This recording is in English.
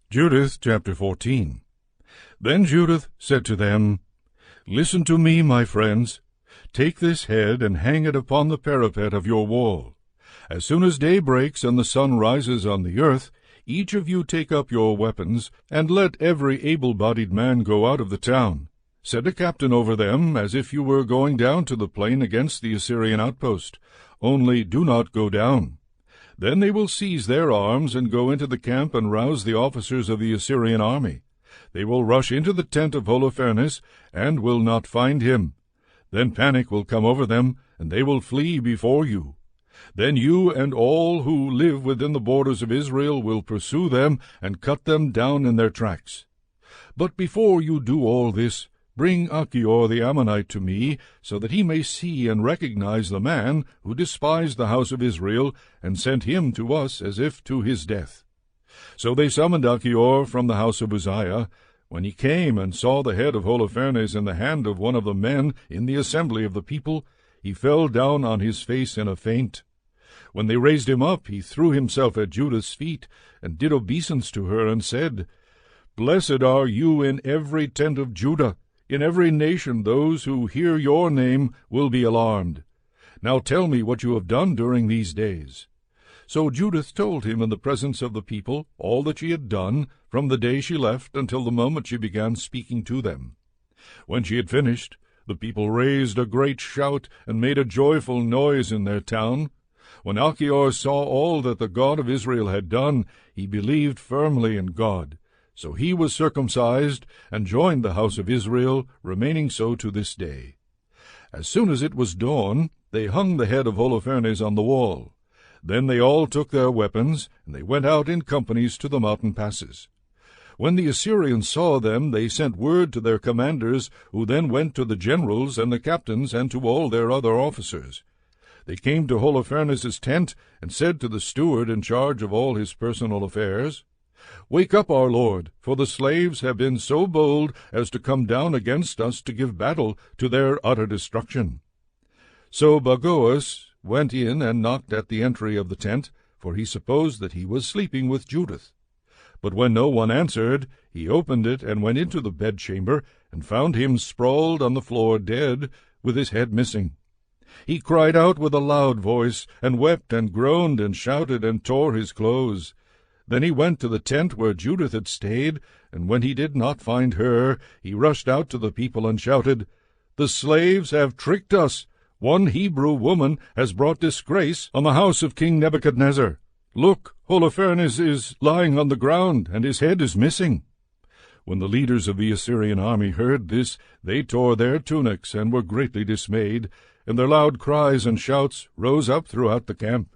Judith chapter 14. Then Judith said to them, Listen to me, my friends. Take this head and hang it upon the parapet of your wall. As soon as day breaks and the sun rises on the earth, each of you take up your weapons, and let every able-bodied man go out of the town. Set a captain over them, as if you were going down to the plain against the Assyrian outpost. Only do not go down. Then they will seize their arms and go into the camp and rouse the officers of the Assyrian army. They will rush into the tent of Holofernes and will not find him. Then panic will come over them, and they will flee before you. Then you and all who live within the borders of Israel will pursue them and cut them down in their tracks. But before you do all this, bring Achior the Ammonite to me, so that he may see and recognize the man who despised the house of Israel, and sent him to us as if to his death. So they summoned Achior from the house of Uzziah. When he came and saw the head of Holofernes in the hand of one of the men in the assembly of the people, he fell down on his face in a faint. When they raised him up, he threw himself at Judith's feet, and did obeisance to her, and said, Blessed are you in every tent of Judah. In every nation those who hear your name will be alarmed. Now tell me what you have done during these days. So Judith told him in the presence of the people all that she had done, from the day she left until the moment she began speaking to them. When she had finished, the people raised a great shout and made a joyful noise in their town. When Achior saw all that the God of Israel had done, he believed firmly in God. So he was circumcised, and joined the house of Israel, remaining so to this day. As soon as it was dawn, they hung the head of Holofernes on the wall. Then they all took their weapons, and they went out in companies to the mountain passes. When the Assyrians saw them, they sent word to their commanders, who then went to the generals and the captains, and to all their other officers. They came to Holofernes' tent, and said to the steward in charge of all his personal affairs, Wake up, our lord, for the slaves have been so bold as to come down against us to give battle to their utter destruction. So Bagoas went in and knocked at the entry of the tent, for he supposed that he was sleeping with Judith. But when no one answered, he opened it and went into the bedchamber, and found him sprawled on the floor dead, with his head missing. He cried out with a loud voice, and wept and groaned and shouted and tore his clothes. Then he went to the tent where Judith had stayed, and when he did not find her, he rushed out to the people and shouted, The slaves have tricked us! One Hebrew woman has brought disgrace on the house of King Nebuchadnezzar. Look, Holofernes is lying on the ground, and his head is missing. When the leaders of the Assyrian army heard this, they tore their tunics and were greatly dismayed, and their loud cries and shouts rose up throughout the camp.